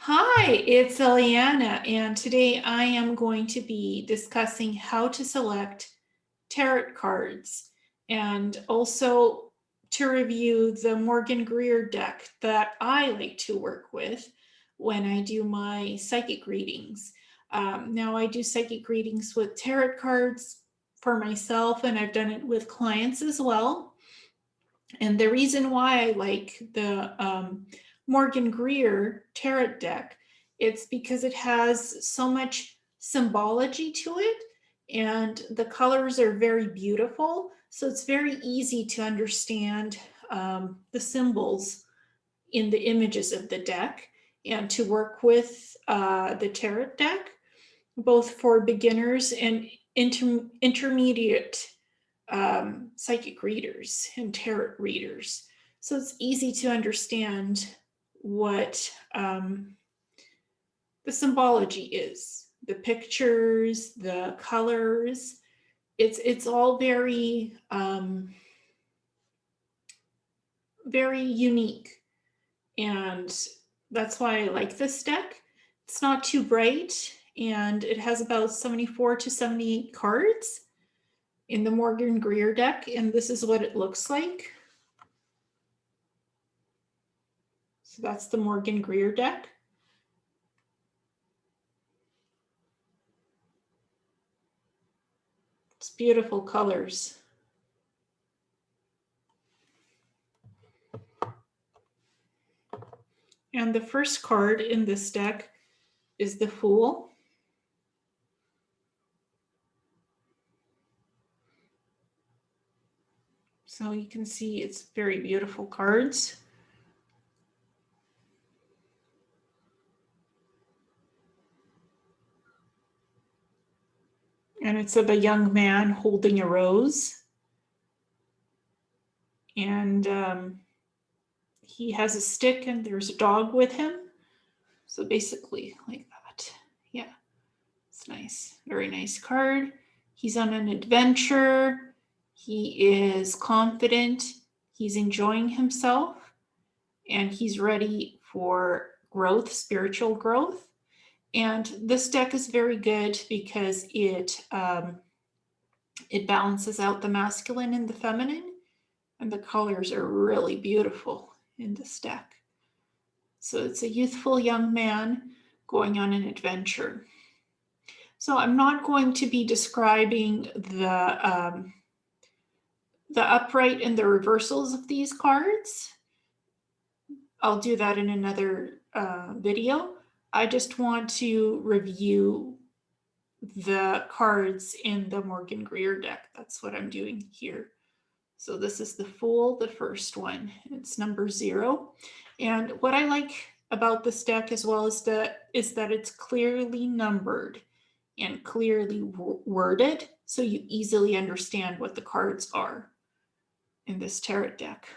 Hi, it's Ileana, and today I am going to be discussing how to select tarot cards and also to review the Morgan-Greer deck that I like to work with when I do my psychic readings. Now, I do psychic readings with tarot cards for myself, and I've done it with clients as well. And the reason why I like the Morgan-Greer Tarot Deck, it's because it has so much symbology to it, and the colors are very beautiful. So it's very easy to understand the symbols in the images of the deck and to work with the tarot deck, both for beginners and intermediate psychic readers and tarot readers. So it's easy to understand what the symbology is, the pictures, the colors. It's all very unique, and that's why I like this deck. It's not too bright, and it has about 74 to 78 cards in the Morgan-Greer deck, and this is what it looks like. So that's the Morgan-Greer deck. It's beautiful colors. And the first card in this deck is the Fool. So you can see it's very beautiful cards. And it's of a young man holding a rose. And he has a stick and there's a dog with him. So basically like that. Yeah, it's nice. Very nice card. He's on an adventure. He is confident. He's enjoying himself. And he's ready for growth, spiritual growth. And this deck is very good because it balances out the masculine and the feminine, and the colors are really beautiful in this deck. So it's a youthful young man going on an adventure. So I'm not going to be describing the upright and the reversals of these cards. I'll do that in another video. I just want to review the cards in the Morgan-Greer deck. That's what I'm doing here. So this is the Fool, the first one. It's number 0. And what I like about this deck as well is that it's clearly numbered and clearly worded, so you easily understand what the cards are in this tarot deck.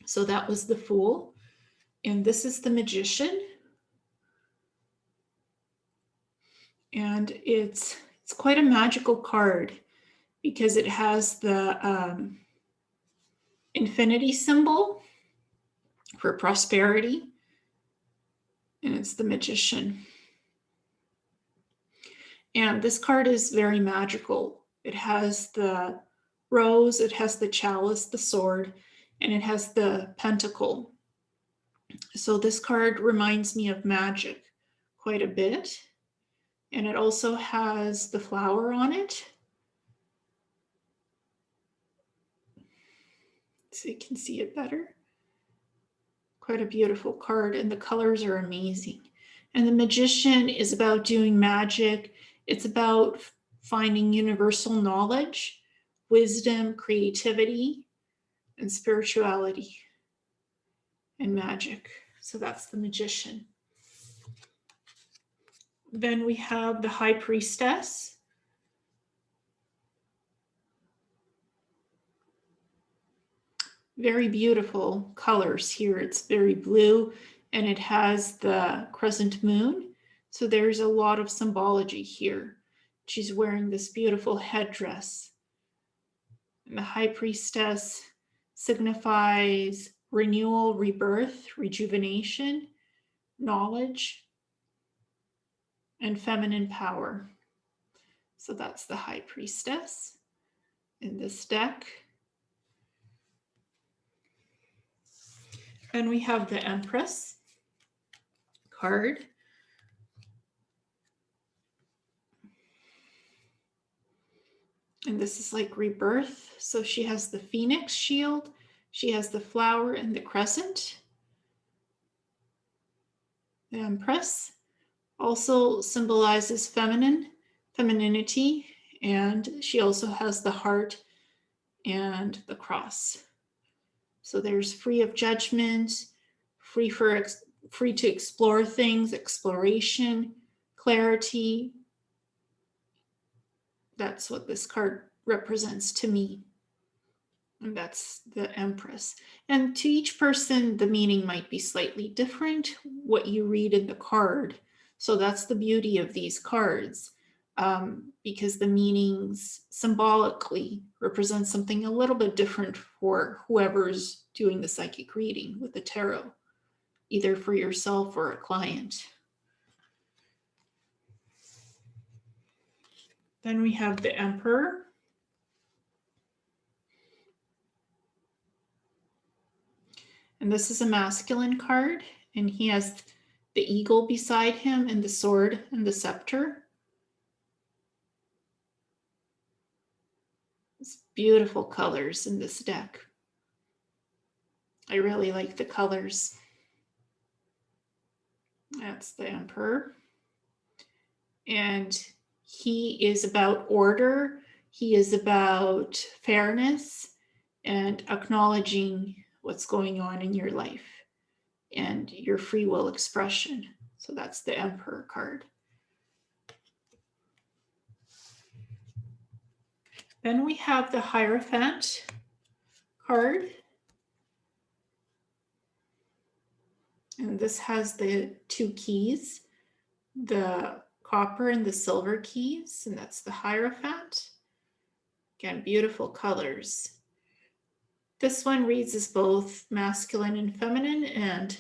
So that was the Fool. And this is the Magician. And it's quite a magical card because it has the infinity symbol for prosperity, and it's the Magician. And this card is very magical. It has the rose, it has the chalice, the sword, and it has the pentacle. So this card reminds me of magic quite a bit. And it also has the flower on it. So you can see it better. Quite a beautiful card, and the colors are amazing. And the Magician is about doing magic. It's about finding universal knowledge, wisdom, creativity, and spirituality and magic. So that's the Magician. Then we have the High Priestess. Very beautiful colors here. It's very blue, and it has the crescent moon. So there's a lot of symbology here. She's wearing this beautiful headdress. And the High Priestess signifies renewal, rebirth, rejuvenation, knowledge, and feminine power. So that's the High Priestess in this deck. And we have the Empress card. And this is like rebirth. So she has the Phoenix shield, she has the flower and the crescent. The Empress also symbolizes femininity, and she also has the heart and the cross. So there's free of judgment, free to explore things, exploration, clarity. That's what this card represents to me. And that's the Empress. And to each person, the meaning might be slightly different, what you read in the card. So that's the beauty of these cards, because the meanings symbolically represent something a little bit different for whoever's doing the psychic reading with the tarot, either for yourself or a client. Then we have the Emperor. And this is a masculine card, and he has the eagle beside him and the sword and the scepter. It's beautiful colors in this deck. I really like the colors. That's the Emperor. And he is about order. He is about fairness and acknowledging what's going on in your life and your free will expression. So that's the Emperor card. Then we have the Hierophant card. And this has the two keys, the copper and the silver keys, and that's the Hierophant. Again, beautiful colors. This one reads as both masculine and feminine, and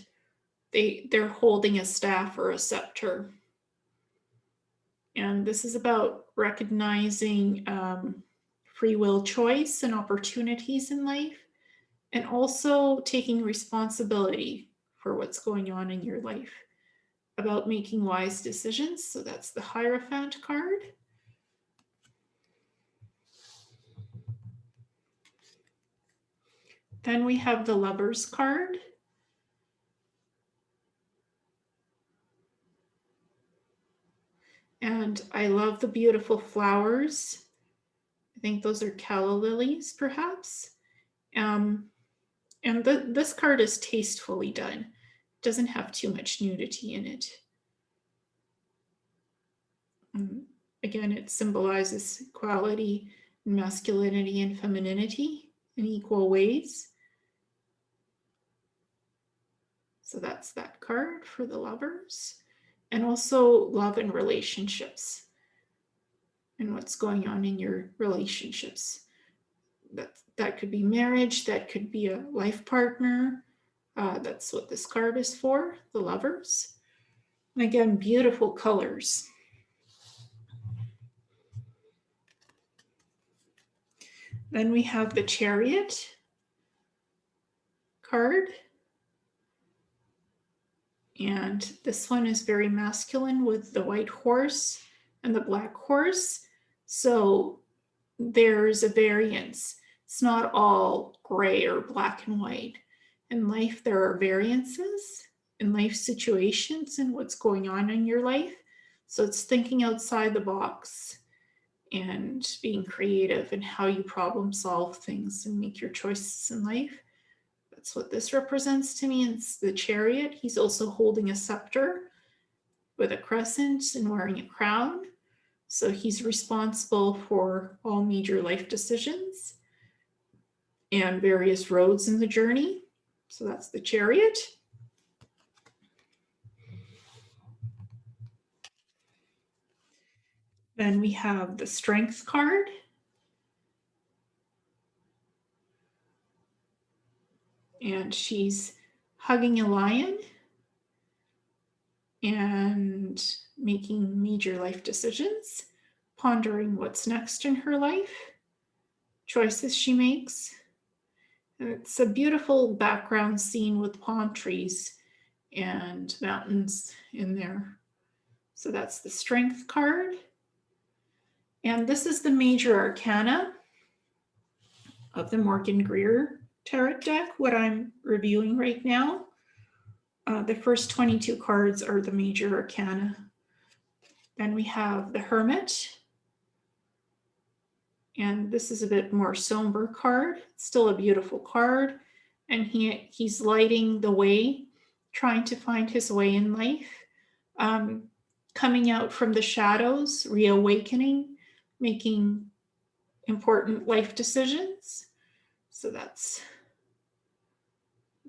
they're holding a staff or a scepter. And this is about recognizing free will choice and opportunities in life, and also taking responsibility for what's going on in your life, about making wise decisions. So that's the Hierophant card. Then we have the Lovers card. And I love the beautiful flowers. I think those are calla lilies, perhaps. And this card is tastefully done. It doesn't have too much nudity in it. Again, it symbolizes equality, masculinity, and femininity in equal ways. So that's that card for the Lovers. And also love and relationships and what's going on in your relationships. That could be marriage, that could be a life partner. That's what this card is for, the Lovers. And again, beautiful colors. Then we have the Chariot card. And this one is very masculine with the white horse and the black horse. So there's a variance. It's not all gray or black and white. In life, there are variances in life situations and what's going on in your life. So it's thinking outside the box and being creative in how you problem solve things and make your choices in life. That's what this represents to me. It's the Chariot. He's also holding a scepter with a crescent and wearing a crown. So he's responsible for all major life decisions and various roads in the journey. So that's the Chariot. Then we have the Strength card. And she's hugging a lion. and making major life decisions, pondering what's next in her life, choices she makes. And it's a beautiful background scene with palm trees and mountains in there. So that's the Strength card. And this is the major arcana of the Morgan-Greer Tarot Deck, what I'm reviewing right now. The first 22 cards are the major arcana. Then we have the Hermit. And this is a bit more somber card. It's still a beautiful card. And he's lighting the way, trying to find his way in life. Coming out from the shadows, reawakening, making important life decisions. So that's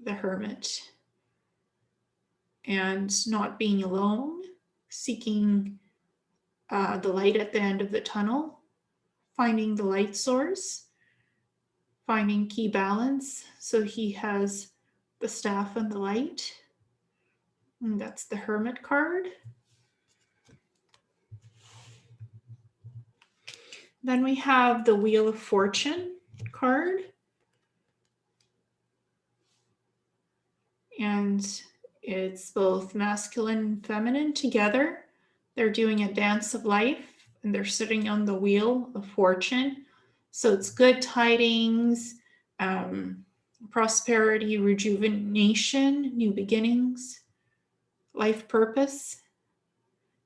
the Hermit. And not being alone, seeking the light at the end of the tunnel, finding the light source, finding key balance. So he has the staff and the light. And that's the Hermit card. Then we have the Wheel of Fortune card. And it's both masculine and feminine together. They're doing a dance of life and they're sitting on the Wheel of Fortune. So it's good tidings, prosperity, rejuvenation, new beginnings, life purpose,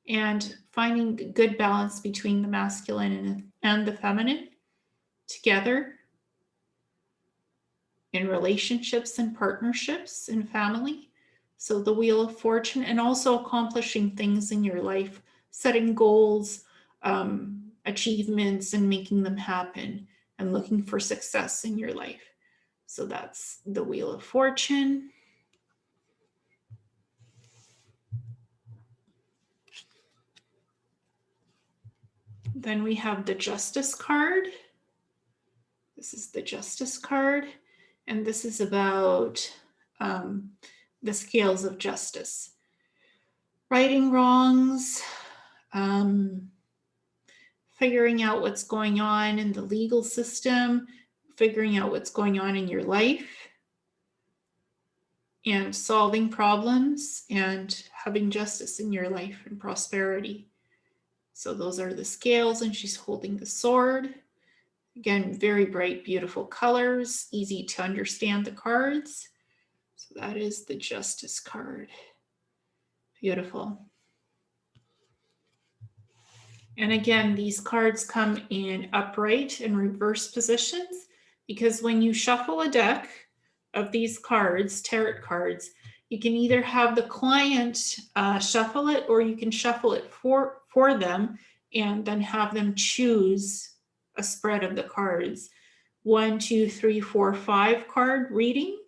and finding good balance between the masculine and the feminine together in relationships and partnerships and family. So the Wheel of Fortune, and also accomplishing things in your life, setting goals, achievements, and making them happen, and looking for success in your life. So that's the Wheel of Fortune. Then we have the Justice card. This is the Justice card, and this is about the scales of justice. Righting wrongs, figuring out what's going on in the legal system, figuring out what's going on in your life, and solving problems and having justice in your life and prosperity. So those are the scales, and she's holding the sword. Again, very bright, beautiful colors, easy to understand the cards. So that is the Justice card. Beautiful. And again, these cards come in upright and reverse positions, because when you shuffle a deck of these cards, tarot cards, you can either have the client shuffle it, or you can shuffle it for them and then have them choose a spread of the cards. 1, 2, 3, 4, 5 card reading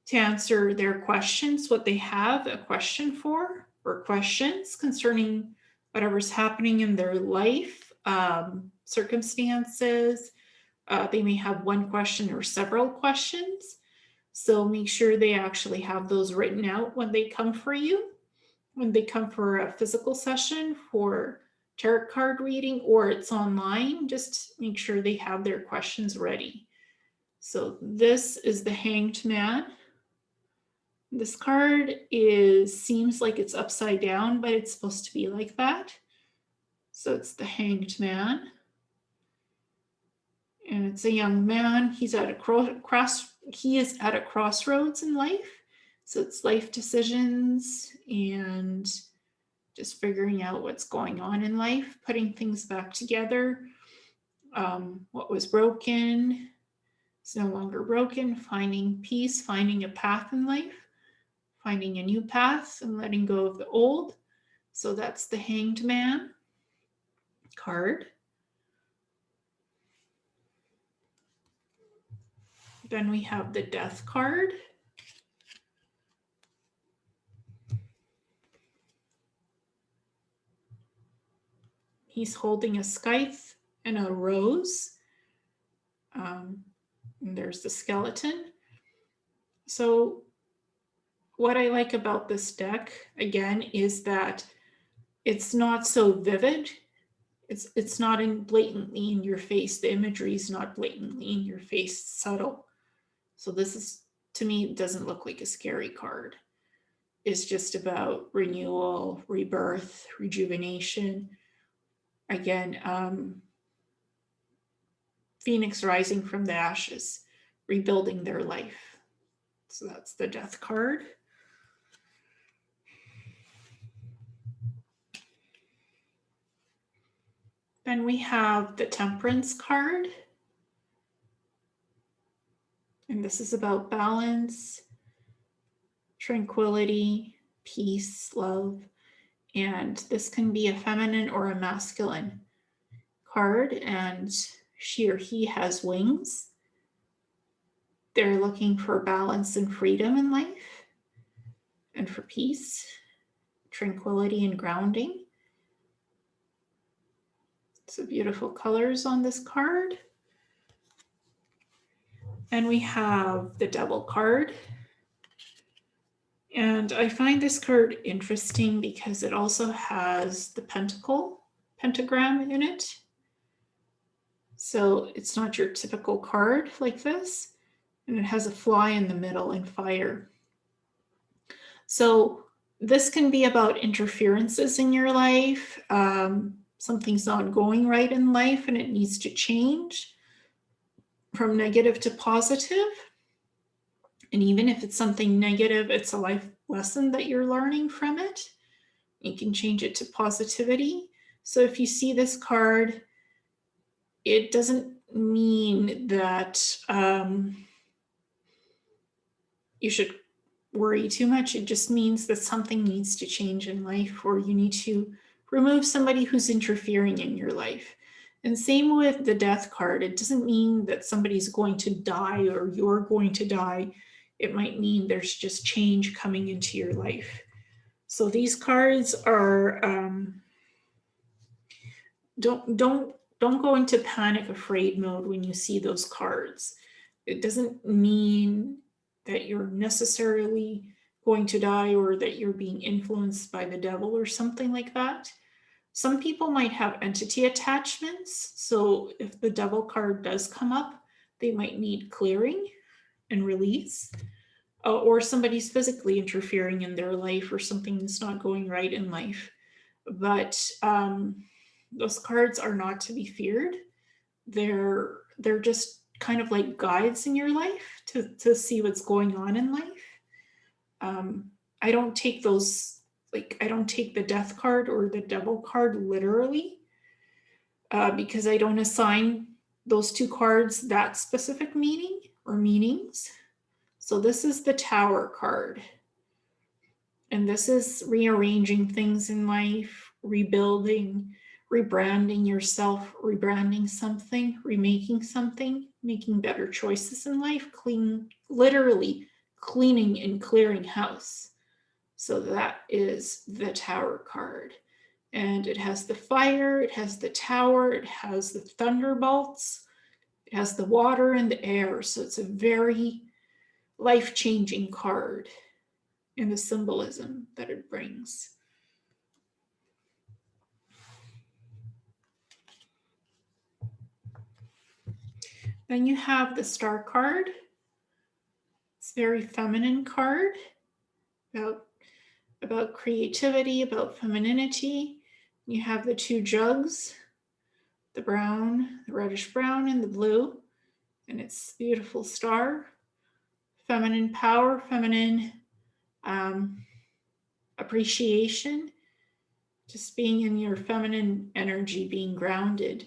to answer their questions, what they have a question for, or questions concerning whatever's happening in their life, circumstances. They may have one question or several questions. So make sure they actually have those written out when they come for you, when they come for a physical session for tarot card reading, or it's online. Just make sure they have their questions ready. So this is the Hanged Man. This card seems like it's upside down, but it's supposed to be like that. So it's the Hanged Man. And it's a young man. He is at a crossroads in life. So it's life decisions and just figuring out what's going on in life, putting things back together. What was broken is no longer broken, finding peace, finding a path in life, finding a new path, and letting go of the old. So that's the Hanged Man card. Then we have the Death card. He's holding a scythe and a rose. And there's the skeleton. So what I like about this deck, again, is that it's not so vivid. It's not blatantly in your face. The imagery is not blatantly in your face, subtle. So this is, to me, it doesn't look like a scary card. It's just about renewal, rebirth, rejuvenation. Again, Phoenix rising from the ashes, rebuilding their life. So that's the Death card. Then we have the Temperance card. And this is about balance, tranquility, peace, love. And this can be a feminine or a masculine card. And she or he has wings. They're looking for balance and freedom in life, and for peace, tranquility, and grounding. So beautiful colors on this card. And we have the Devil card. And I find this card interesting because it also has the pentagram in it. So it's not your typical card like this. And it has a fly in the middle and fire. So this can be about interferences in your life. Something's not going right in life and it needs to change from negative to positive. And even if it's something negative, it's a life lesson that you're learning from it. You can change it to positivity. So if you see this card, it doesn't mean that you should worry too much. It just means that something needs to change in life, or you need to remove somebody who's interfering in your life. And same with the Death card. It doesn't mean that somebody's going to die or you're going to die. It might mean there's just change coming into your life. So these cards are, don't go into panic afraid mode when you see those cards. It doesn't mean that you're necessarily going to die or that you're being influenced by the devil or something like that. Some people might have entity attachments. So if the Devil card does come up, they might need clearing and release. Or somebody's physically interfering in their life, or something that's not going right in life. But those cards are not to be feared. They're just kind of like guides in your life to see what's going on in life. I don't take those, like, I don't take the Death card or the Devil card literally, because I don't assign those two cards that specific meaning or meanings. So this is the Tower card. And this is rearranging things in life, rebuilding, rebranding yourself, rebranding something, remaking something, making better choices in life, literally cleaning and clearing house. So that is the Tower card. And it has the fire, it has the tower, it has the thunderbolts, it has the water and the air. So it's a very life-changing card in the symbolism that it brings. Then you have the Star card. It's a very feminine card about creativity, about femininity. You have the two jugs, the brown, the reddish brown, and the blue. And it's a beautiful star. Feminine power, feminine appreciation, just being in your feminine energy, being grounded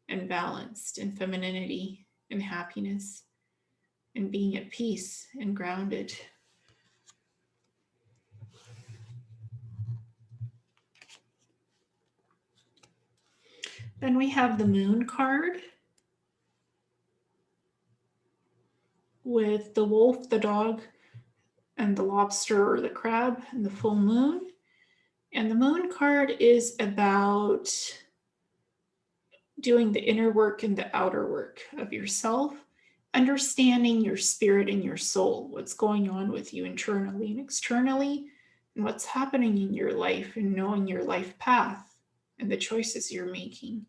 and balanced in femininity and happiness and being at peace and grounded. Then we have the Moon card with the wolf, the dog, and the lobster or the crab and the full moon. And the Moon card is about doing the inner work and the outer work of yourself understanding your spirit and your soul, what's going on with you internally and externally, and what's happening in your life, and knowing your life path and the choices you're making.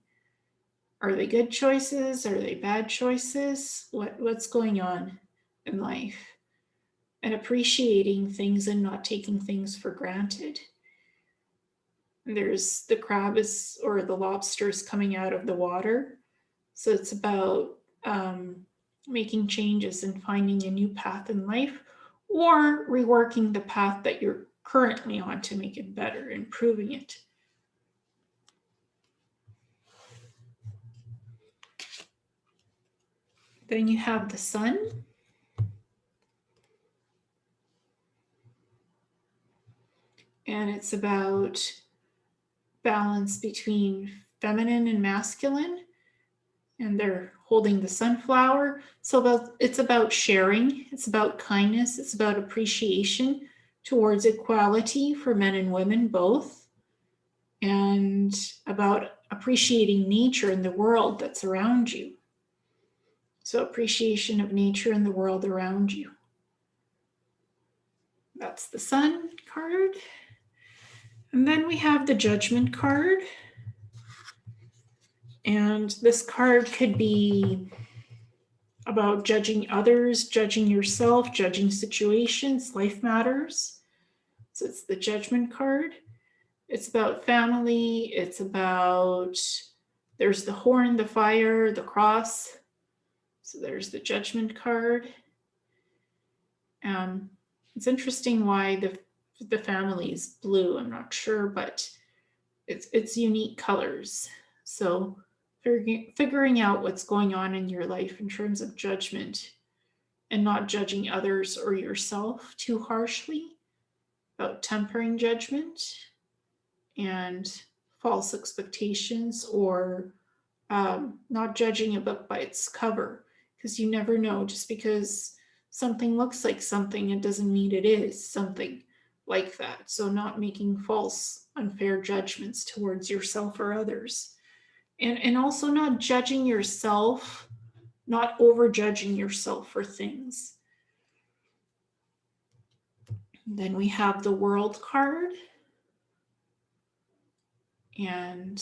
Are they good choices? Are they bad choices? What's going on in life? And appreciating things and not taking things for granted. There's the crab is, or the lobster is coming out of the water. So it's about making changes and finding a new path in life, or reworking the path that you're currently on to make it better, improving it. Then you have the sun. And it's about balance between feminine and masculine. And they're holding the sunflower. So it's about sharing. It's about kindness. It's about appreciation towards equality for men and women both. And about appreciating nature and the world that's around you. So appreciation of nature and the world around you. That's the Sun card. And then we have the Judgment card. And this card could be about judging others, judging yourself, judging situations, life matters. So it's the Judgment card. It's about family. It's about, there's the horn, the fire, the cross. So there's the Judgment card. It's interesting why the family is blue. I'm not sure, but it's unique colors. So figuring out what's going on in your life in terms of judgment and not judging others or yourself too harshly, about tempering judgment and false expectations, or not judging a book by its cover, because you never know. Just because something looks like something, it doesn't mean it is something like that. So not making false, unfair judgments towards yourself or others. And also not judging yourself, not over judging yourself for things. Then we have the World card. And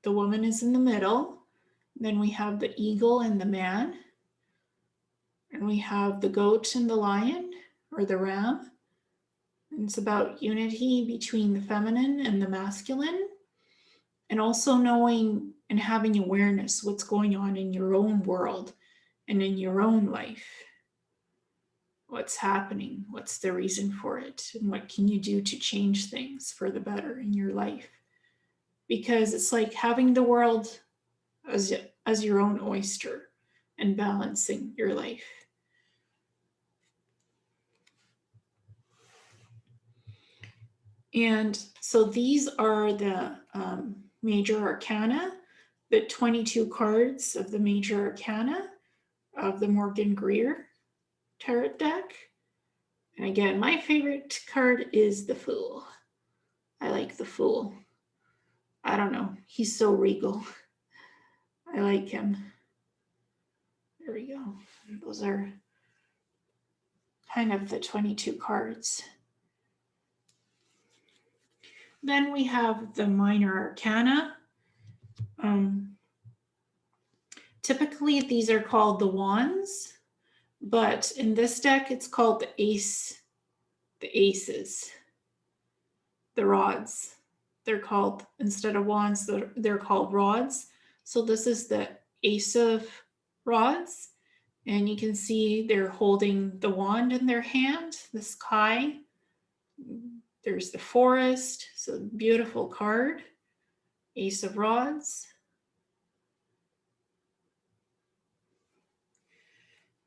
the woman is in the middle. Then we have the eagle and the man. And we have the goat and the lion, or the ram. And it's about unity between the feminine and the masculine. And also knowing and having awareness what's going on in your own world and in your own life. What's happening? What's the reason for it? And what can you do to change things for the better in your life? Because it's like having the world as your own oyster and balancing your life. And so these are the major arcana, the 22 cards of the major arcana of the Morgan-Greer Tarot Deck. And again, my favorite card is the Fool. I like the Fool. I don't know. He's so regal. I like him. There we go. Those are kind of the 22 cards. Then we have the minor arcana. Typically, these are called the wands, but in this deck, it's called the aces, the rods. They're called, instead of wands, they're called rods. So this is the ace of rods, and you can see they're holding the wand in their hand, the sky. There's the forest, so beautiful card, ace of rods.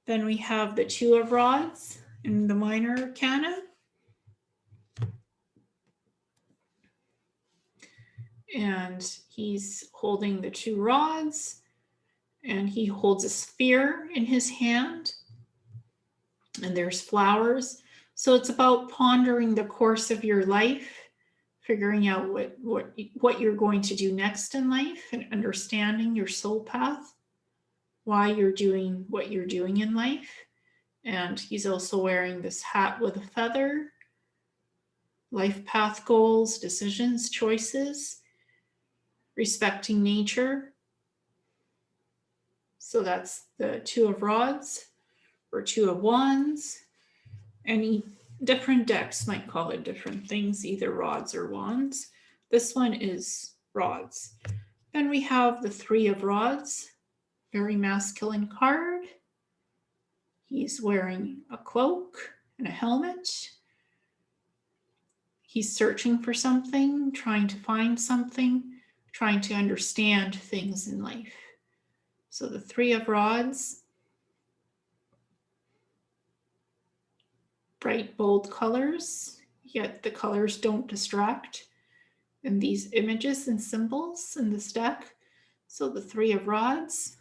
Then we have the two of rods in the minor arcana. And he's holding the two rods, and he holds a sphere in his hand, and there's flowers. So it's about pondering the course of your life, figuring out what you're going to do next in life, and understanding your soul path. why you're doing what you're doing in life. And he's also wearing this hat with a feather. Life path goals, decisions, choices, respecting nature. So that's the Two of Rods or Two of Wands. Any different decks might call it different things, either rods or wands. This one is rods. Then we have the Three of Rods, very masculine card. He's wearing a cloak and a helmet. He's searching for something, trying to find something, trying to understand things in life. So the Three of Rods, bright, bold colors, yet the colors don't distract. And these images and symbols in this deck. So the Three of Rods.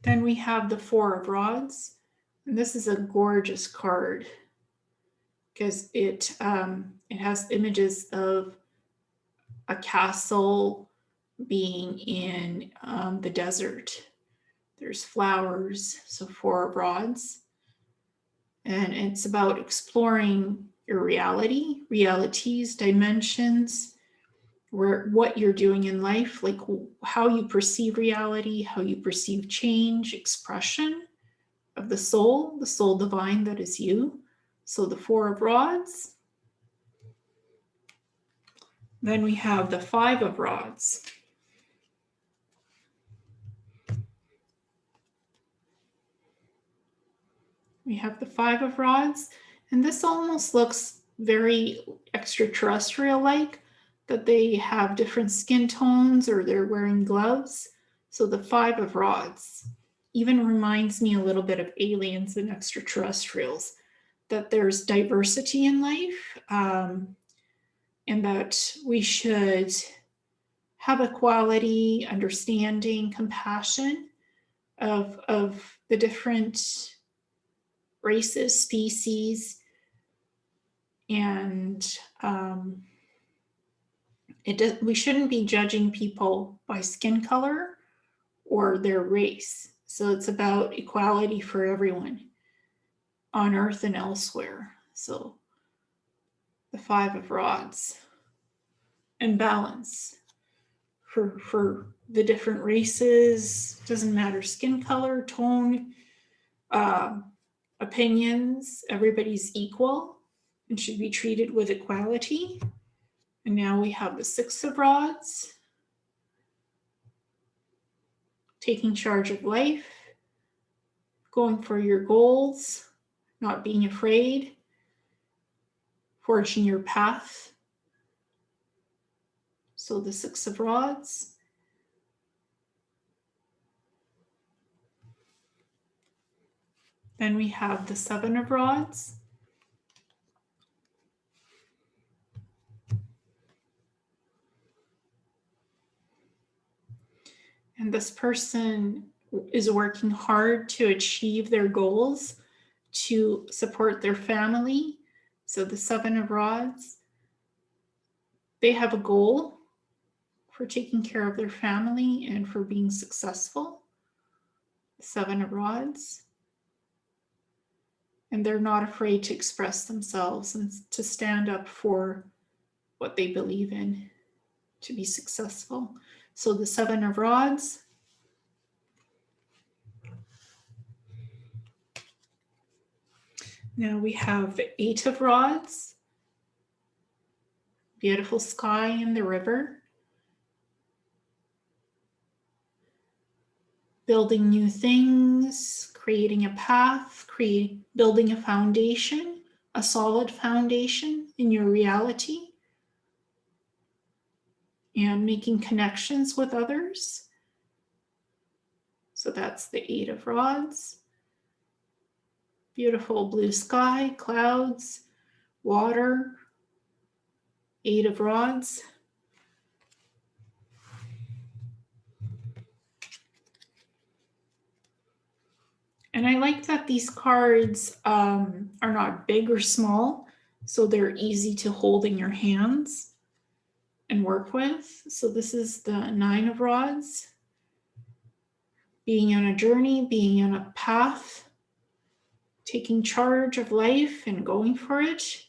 Then we have the Four of Rods. And this is a gorgeous card because it has images of a castle being in the desert. There's flowers, so Four of Rods. And it's about exploring your realities, dimensions, what you're doing in life, like how you perceive reality, how you perceive change, expression of the soul divine that is you. So the Four of Rods. Then we have the Five of Rods. We have the Five of Rods, and this almost looks very extraterrestrial-like, that they have different skin tones or they're wearing gloves. So the Five of Rods even reminds me a little bit of aliens and extraterrestrials, that there's diversity in life, and that we should have equality, understanding, compassion of the different races, species, and we shouldn't be judging people by skin color or their race. So it's about equality for everyone on Earth and elsewhere. So the Five of Rods, and balance for the different races. Doesn't matter skin color, tone, opinions. Everybody's equal and should be treated with equality. And now we have the Six of Rods, taking charge of life, going for your goals, not being afraid, forging your path. So the Six of Rods. Then we have the Seven of Rods. And this person is working hard to achieve their goals, to support their family. So the Seven of Rods, they have a goal for taking care of their family and for being successful. The Seven of Rods. And they're not afraid to express themselves and to stand up for what they believe in to be successful. So the Seven of Rods. Now we have the Eight of Rods. Beautiful sky and the river. Building new things, creating a path, building a foundation, a solid foundation in your reality, and making connections with others. So that's the Eight of Rods. Beautiful blue sky, clouds, water, Eight of Rods. And I like that these cards are not big or small, so they're easy to hold in your hands. and work with. So this is the Nine of Rods. Being on a journey, being on a path, taking charge of life and going for it.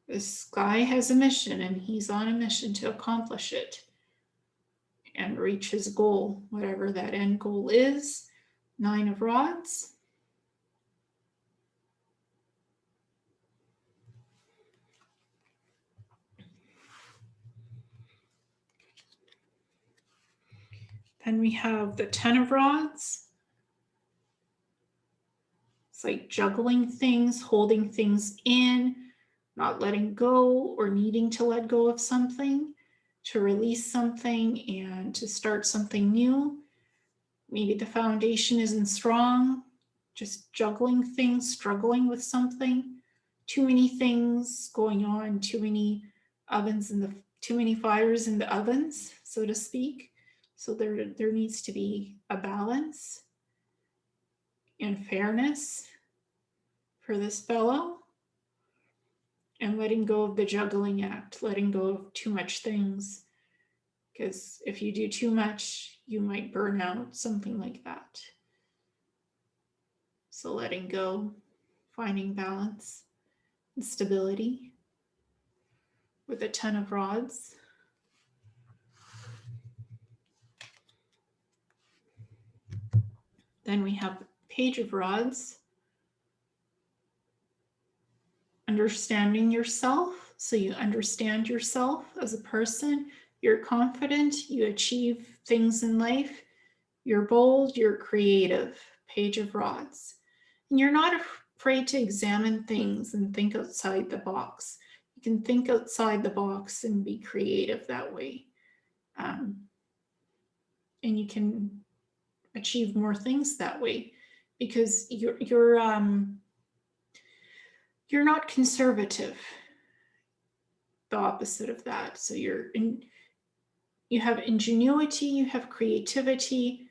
This guy has a mission and he's on a mission to accomplish it and reach his goal, whatever that end goal is. Nine of Rods. Then we have the Ten of Rods. It's like juggling things, holding things in, not letting go or needing to let go of something, to release something and to start something new. Maybe the foundation isn't strong, just juggling things, struggling with something. Too many things going on, too many too many fires in the ovens, so to speak. So there needs to be a balance and fairness for this fellow, and letting go of the juggling act, letting go of too much things. Because if you do too much, you might burn out, something like that. So letting go, finding balance and stability with the Ten of Rods. Then we have Page of Rods. Understanding yourself. So you understand yourself as a person. You're confident. You achieve things in life. You're bold. You're creative. Page of Rods. And you're not afraid to examine things and think outside the box. You can think outside the box and be creative that way. And you can achieve more things that way because you're not conservative. The opposite of that. So you have ingenuity, you have creativity,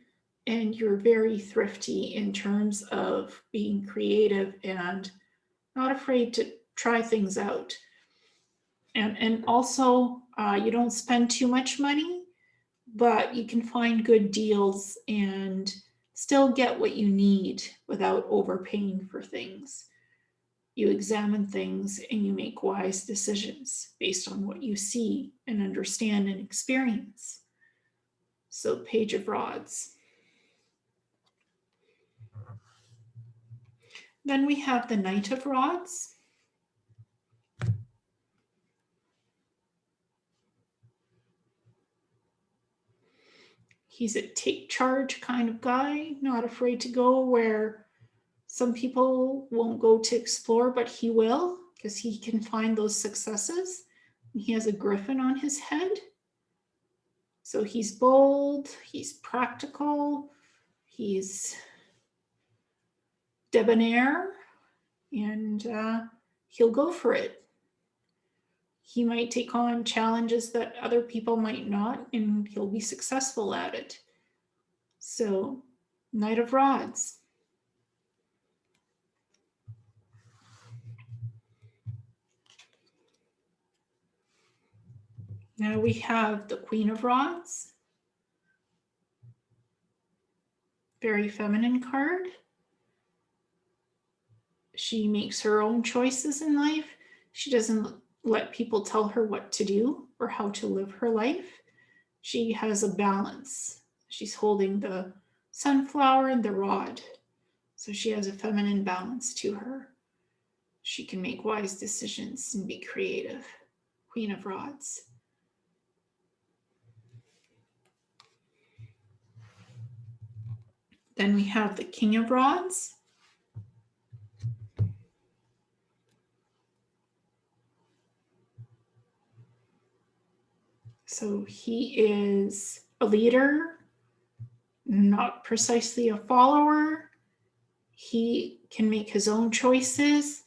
and you're very thrifty in terms of being creative and not afraid to try things out. And also, you don't spend too much money, but you can find good deals and still get what you need without overpaying for things. You examine things and you make wise decisions based on what you see and understand and experience. So, Page of Rods. Then we have the Knight of Rods. He's a take charge kind of guy, not afraid to go where some people won't go to explore, but he will because he can find those successes. He has a griffin on his head. So he's bold, he's practical, he's debonair, and he'll go for it. He might take on challenges that other people might not, and he'll be successful at it. So, Knight of Rods. Now we have the Queen of Rods. Very feminine card. She makes her own choices in life. She doesn't let people tell her what to do or how to live her life. She has a balance. She's holding the sunflower and the rod. So she has a feminine balance to her. She can make wise decisions and be creative. Queen of Rods. Then we have the King of Rods. So he is a leader, not precisely a follower. He can make his own choices.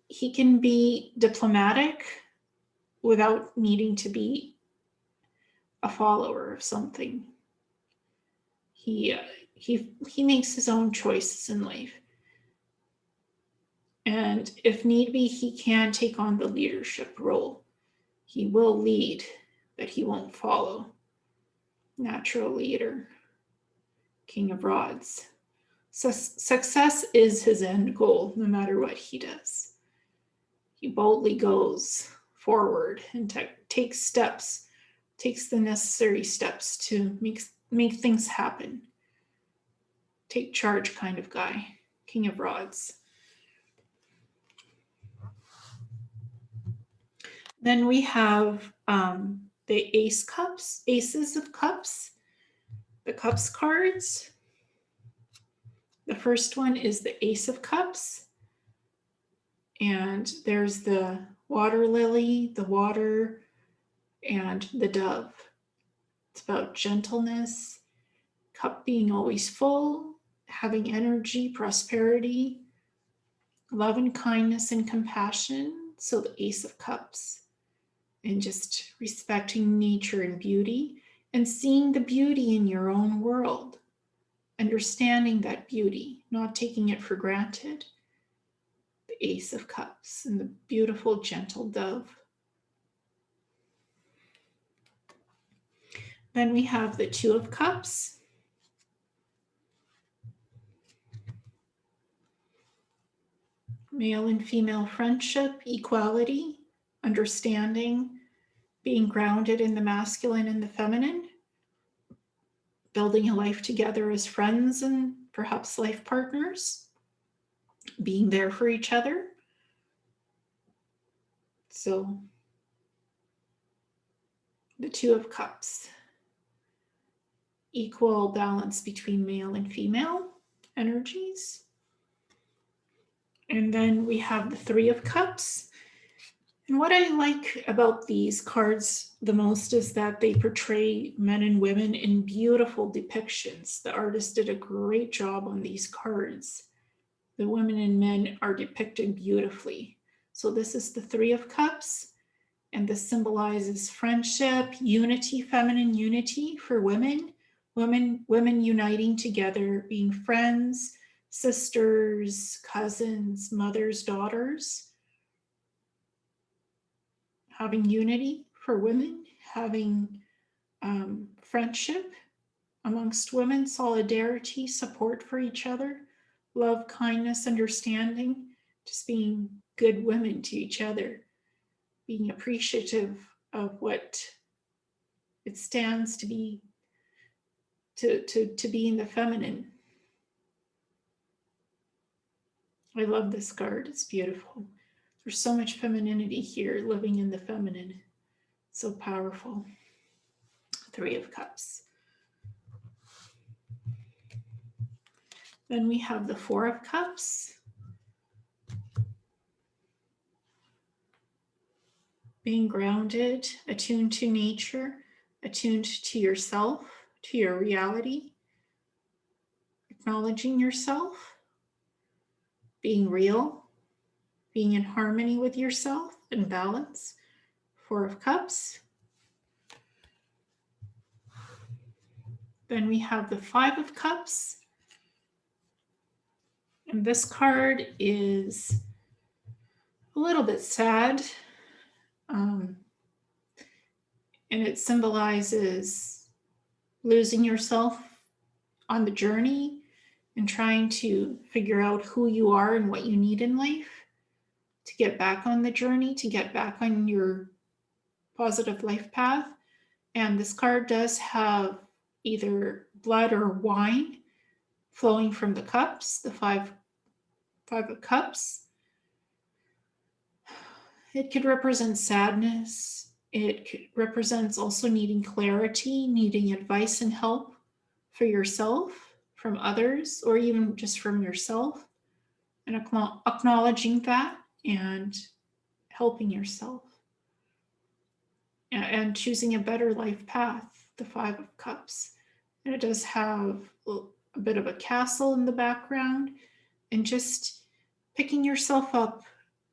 He can be diplomatic without needing to be a follower of something. He makes his own choices in life. And if need be, he can take on the leadership role. He will lead, but he won't follow. Natural leader. King of Rods. Success is his end goal, no matter what he does. He boldly goes forward and takes steps, takes the necessary steps to make things happen. Take charge kind of guy. King of Rods. Then we have the Aces of Cups, the Cups cards. The first one is the Ace of Cups. And there's the water lily, the water, and the dove. It's about gentleness, cup being always full, having energy, prosperity, love and kindness and compassion. So the Ace of Cups. And just respecting nature and beauty and seeing the beauty in your own world. Understanding that beauty, not taking it for granted. The Ace of Cups and the beautiful, gentle dove. Then we have the Two of Cups. Male and female friendship, equality, understanding, being grounded in the masculine and the feminine, building a life together as friends and perhaps life partners, being there for each other. So the Two of Cups, equal balance between male and female energies. And then we have the Three of Cups. And what I like about these cards the most is that they portray men and women in beautiful depictions. The artist did a great job on these cards. The women and men are depicted beautifully. So this is the Three of Cups, and this symbolizes friendship, unity, feminine unity for women, women uniting together, being friends, sisters, cousins, mothers, daughters. Having unity for women, having friendship amongst women, solidarity, support for each other, love, kindness, understanding, just being good women to each other, being appreciative of what it stands to be, to be in the feminine. I love this card. It's beautiful. There's so much femininity here, living in the feminine. So powerful. Three of Cups. Then we have the Four of Cups. Being grounded, attuned to nature, attuned to yourself, to your reality. Acknowledging yourself. Being real. Being in harmony with yourself and balance. Four of Cups. Then we have the Five of Cups. And this card is a little bit sad. And it symbolizes losing yourself on the journey and trying to figure out who you are and what you need in life to get back on the journey, to get back on your positive life path. And this card does have either blood or wine flowing from the cups, the five of cups. It could represent sadness. It represents also needing clarity, needing advice and help for yourself, from others, or even just from yourself, and acknowledging that and helping yourself and choosing a better life path, the Five of Cups. And it does have a bit of a castle in the background, and just picking yourself up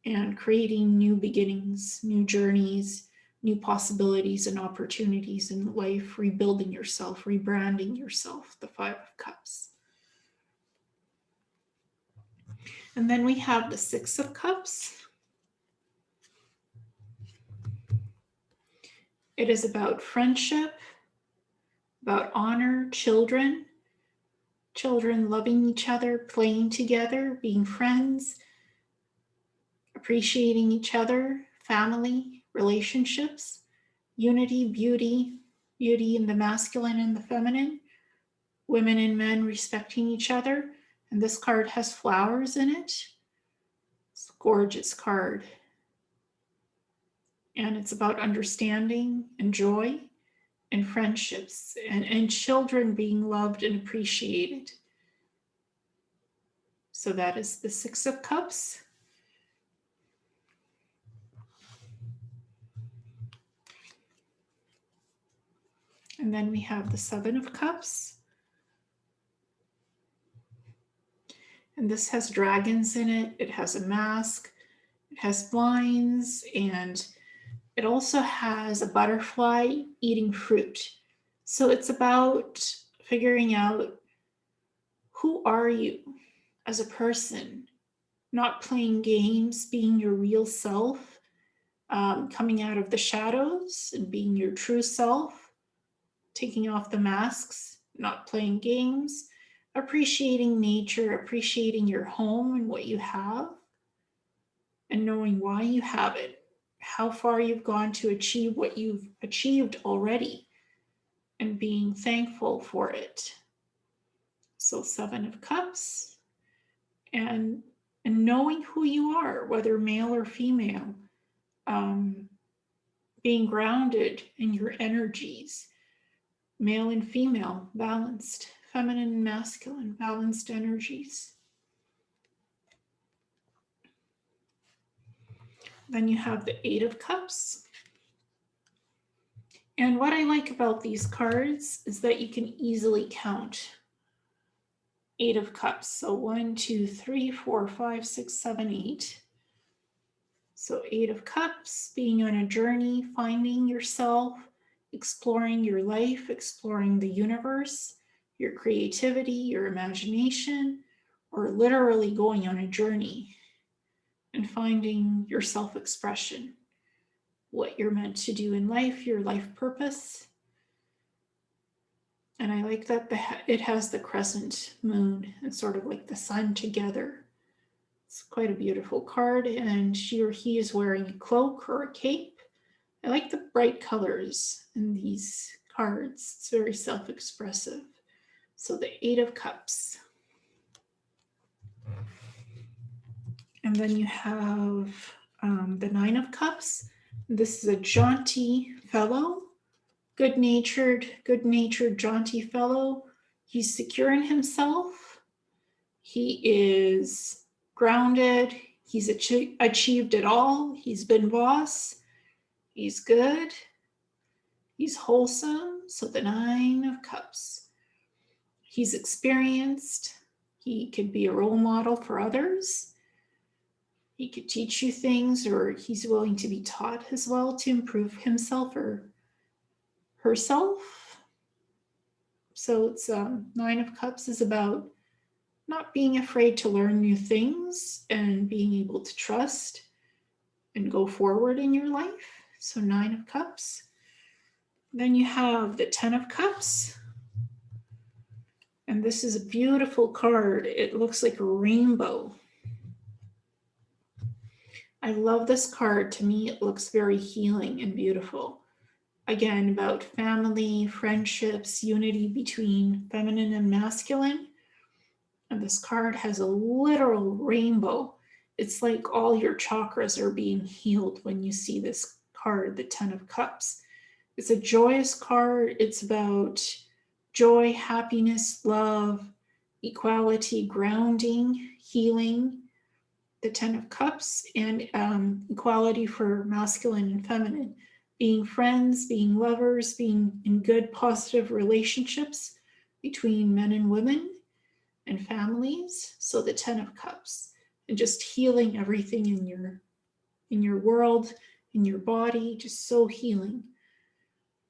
and creating new beginnings, new journeys, new possibilities and opportunities in life, rebuilding yourself, rebranding yourself, the Five of Cups. And then we have the Six of Cups. It is about friendship, about honor, children loving each other, playing together, being friends, appreciating each other, family, relationships, unity, beauty in the masculine and the feminine, women and men respecting each other. And this card has flowers in it. It's a gorgeous card. And it's about understanding and joy and friendships and children being loved and appreciated. So that is the Six of Cups. And then we have the Seven of Cups. And this has dragons in it. It has a mask. It has blinds. And it also has a butterfly eating fruit. So it's about figuring out, who are you as a person? Not playing games, being your real self, coming out of the shadows and being your true self, taking off the masks, not playing games, appreciating nature, appreciating your home and what you have, and knowing why you have it, how far you've gone to achieve what you've achieved already, and being thankful for it. So Seven of Cups, and knowing who you are, whether male or female, being grounded in your energies, male and female, balanced, feminine and masculine, balanced energies. Then you have the Eight of Cups. And what I like about these cards is that you can easily count. Eight of Cups. So 1, 2, 3, 4, 5, 6, 7, 8. So Eight of Cups, being on a journey, finding yourself, exploring your life, exploring the universe, your creativity, your imagination, or literally going on a journey and finding your self-expression, what you're meant to do in life, your life purpose. And I like that it has the crescent moon and sort of like the sun together. It's quite a beautiful card, and she or he is wearing a cloak or a cape. I like the bright colors in these cards. It's very self-expressive. So the Eight of Cups. And then you have the Nine of Cups. This is a jaunty fellow, good-natured, jaunty fellow. He's secure in himself. He is grounded. He's achieved it all. He's been boss. He's good. He's wholesome. So the Nine of Cups. He's experienced. He could be a role model for others. He could teach you things, or he's willing to be taught as well to improve himself or herself. So it's Nine of Cups is about not being afraid to learn new things and being able to trust and go forward in your life. So Nine of Cups. Then you have the Ten of Cups. And this is a beautiful card. It looks like a rainbow. I love this card. To me, it looks very healing and beautiful. Again, about family, friendships, unity between feminine and masculine. And this card has a literal rainbow. It's like all your chakras are being healed when you see this card, the Ten of Cups. It's a joyous card. It's about joy, happiness, love, equality, grounding, healing. The Ten of Cups, and equality for masculine and feminine. Being friends, being lovers, being in good, positive relationships between men and women and families. So the Ten of Cups, and just healing everything in your world, in your body, just so healing.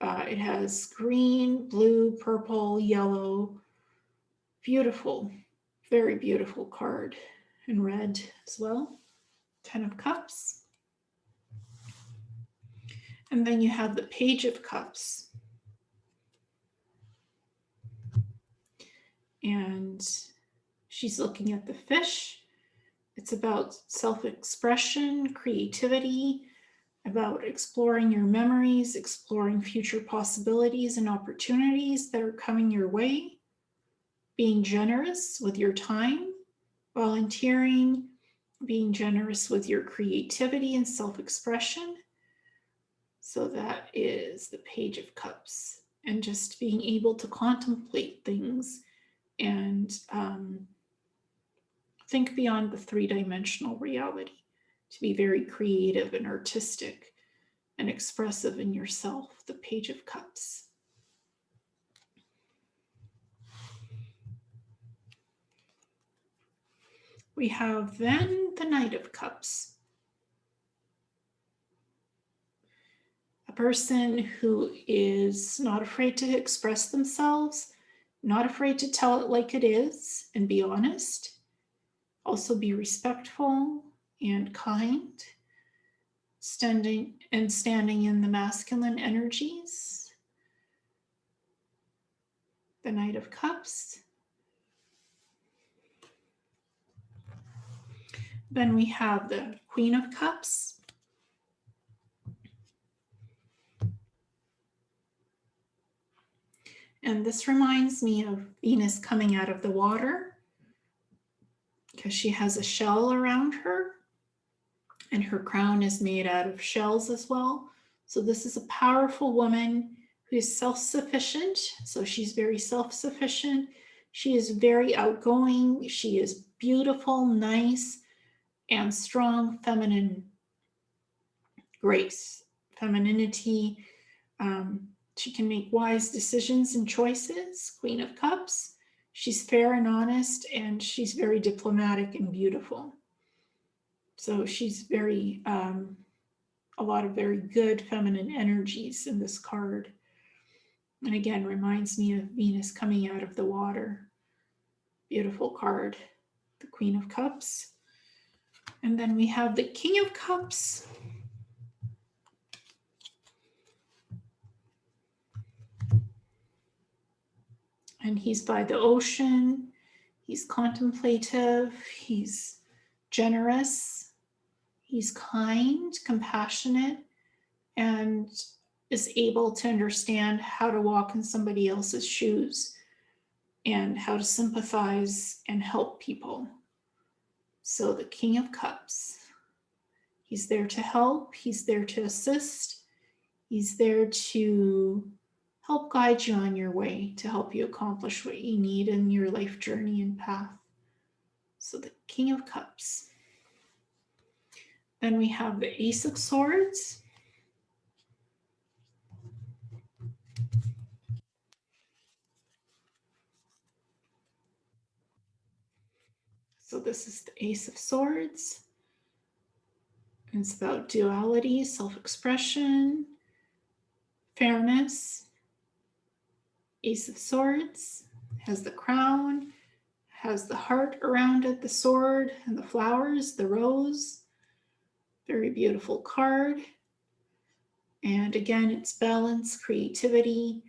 It has green, blue, purple, yellow. Beautiful, very beautiful card. And red as well. Ten of Cups. And then you have the Page of Cups. And she's looking at the fish. It's about self-expression, creativity, about exploring your memories, exploring future possibilities and opportunities that are coming your way, being generous with your time, volunteering, being generous with your creativity and self-expression. So that is the Page of Cups, and just being able to contemplate things and think beyond the three-dimensional reality, to be very creative and artistic and expressive in yourself, the Page of Cups. We have then the Knight of Cups. A person who is not afraid to express themselves, not afraid to tell it like it is and be honest. Also be respectful and kind, standing in the masculine energies. The Knight of Cups. Then we have the Queen of Cups. And this reminds me of Venus coming out of the water, because she has a shell around her and her crown is made out of shells as well. So this is a powerful woman who is self-sufficient. So she's very self-sufficient. She is very outgoing. She is beautiful, nice, and strong feminine grace, femininity. She can make wise decisions and choices. Queen of Cups. She's fair and honest, and she's very diplomatic and beautiful. So she's very, a lot of very good feminine energies in this card. And again, reminds me of Venus coming out of the water. Beautiful card, the Queen of Cups. And then we have the King of Cups. And he's by the ocean. He's contemplative. He's generous. He's kind, compassionate, and is able to understand how to walk in somebody else's shoes and how to sympathize and help people. So the King of Cups. He's there to help. He's there to assist. He's there to help guide you on your way, to help you accomplish what you need in your life journey and path. So the King of Cups. Then we have the Ace of Swords. So this is the Ace of Swords. And it's about duality, self-expression, fairness. Ace of Swords has the crown, has the heart around it, the sword, and the flowers, the rose. Very beautiful card. And again, it's balance, creativity,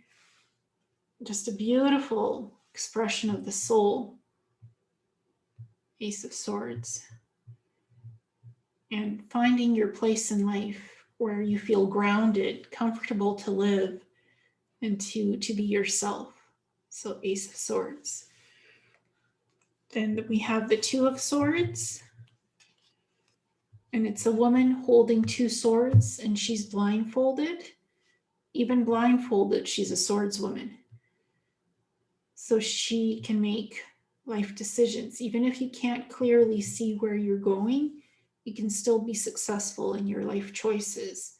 just a beautiful expression of the soul. Ace of Swords. And finding your place in life where you feel grounded, comfortable to live, and to be yourself. So Ace of Swords. Then we have the Two of Swords. And it's a woman holding two swords, and she's blindfolded. Even blindfolded, she's a swordswoman. So she can make life decisions. Even if you can't clearly see where you're going, you can still be successful in your life choices.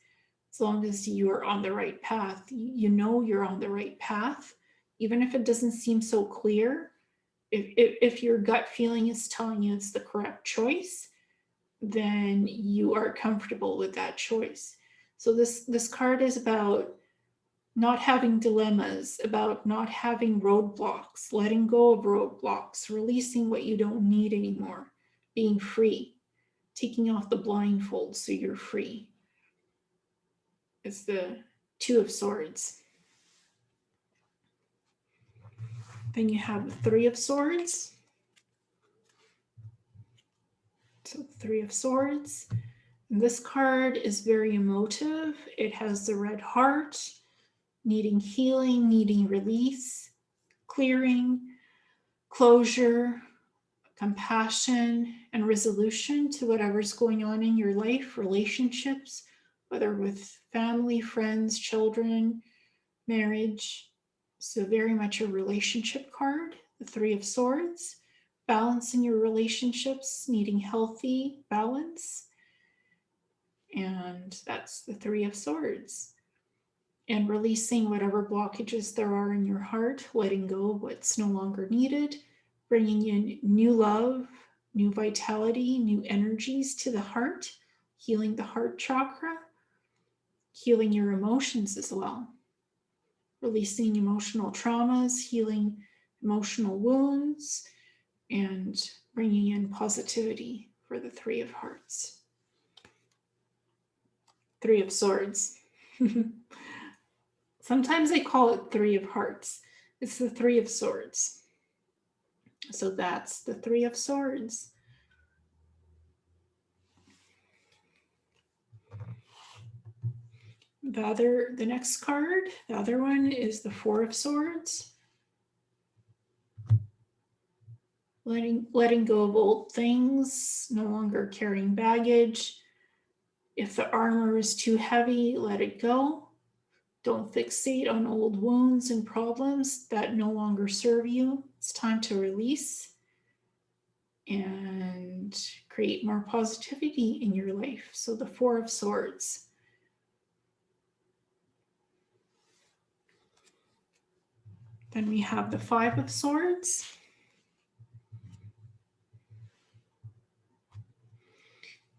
As long as you are on the right path, you know you're on the right path. Even if it doesn't seem so clear, if your gut feeling is telling you it's the correct choice, then you are comfortable with that choice. So this card is about not having dilemmas, about not having roadblocks, letting go of roadblocks, releasing what you don't need anymore, being free, taking off the blindfold so you're free. is the Two of Swords. Then you have the Three of Swords. So Three of Swords. And this card is very emotive. It has the red heart, needing healing, needing release, clearing, closure, compassion, and resolution to whatever's going on in your life, relationships, whether with family, friends, children, marriage. So very much a relationship card, the Three of Swords, balancing your relationships, needing healthy balance. And that's the Three of Swords. And releasing whatever blockages there are in your heart, letting go of what's no longer needed, bringing in new love, new vitality, new energies to the heart, healing the heart chakra, healing your emotions as well, releasing emotional traumas, healing emotional wounds, and bringing in positivity for the Three of Hearts. Three of Swords. Sometimes they call it Three of Hearts. It's the Three of Swords. So that's the Three of Swords. The next card, the other one is the Four of Swords. Letting go of old things, no longer carrying baggage. If the armor is too heavy, let it go. Don't fixate on old wounds and problems that no longer serve you. It's time to release and create more positivity in your life. So the Four of Swords. Then we have the Five of Swords.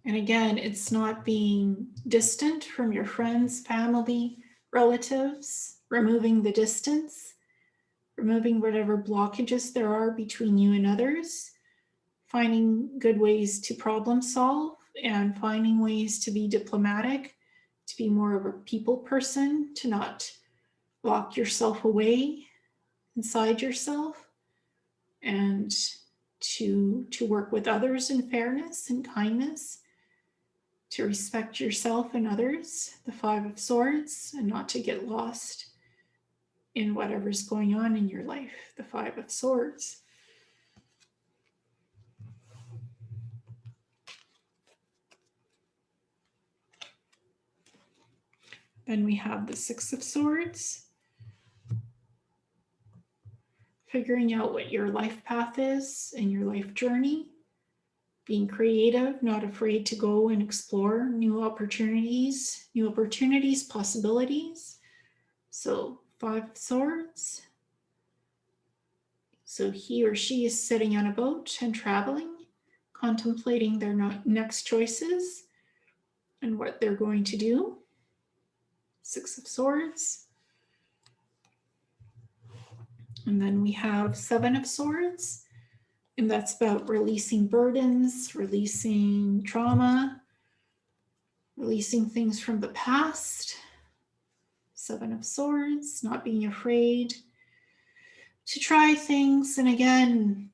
And again, it's not being distant from your friends, family, relatives, removing the distance, removing whatever blockages there are between you and others, finding good ways to problem solve and finding ways to be diplomatic, to be more of a people person, to not lock yourself away inside yourself, and to work with others in fairness and kindness, to respect yourself and others, the Five of Swords, and not to get lost in whatever's going on in your life, the Five of Swords. Then we have the Six of Swords, figuring out what your life path is and your life journey, being creative, not afraid to go and explore new opportunities, possibilities. So Five of Swords. So he or she is sitting on a boat and traveling, contemplating their next choices and what they're going to do. Six of Swords. And then we have Seven of Swords. And that's about releasing burdens, releasing trauma, releasing things from the past. Seven of Swords, not being afraid to try things. And again,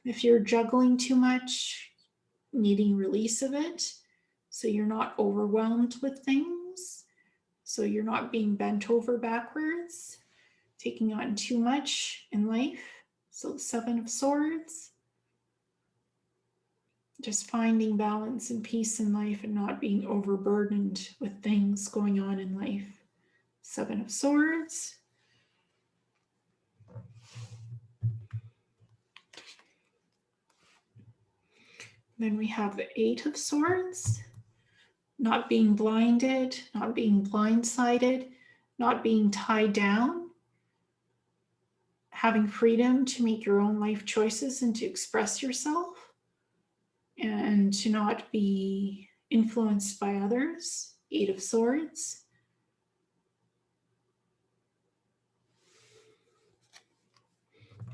if you're juggling too much, needing release of it, so you're not overwhelmed with things, so you're not being bent over backwards, taking on too much in life. So Seven of Swords, just finding balance and peace in life and not being overburdened with things going on in life. Seven of Swords. Then we have the Eight of Swords, not being blinded, not being blindsided, not being tied down, having freedom to make your own life choices and to express yourself, and to not be influenced by others. Eight of Swords.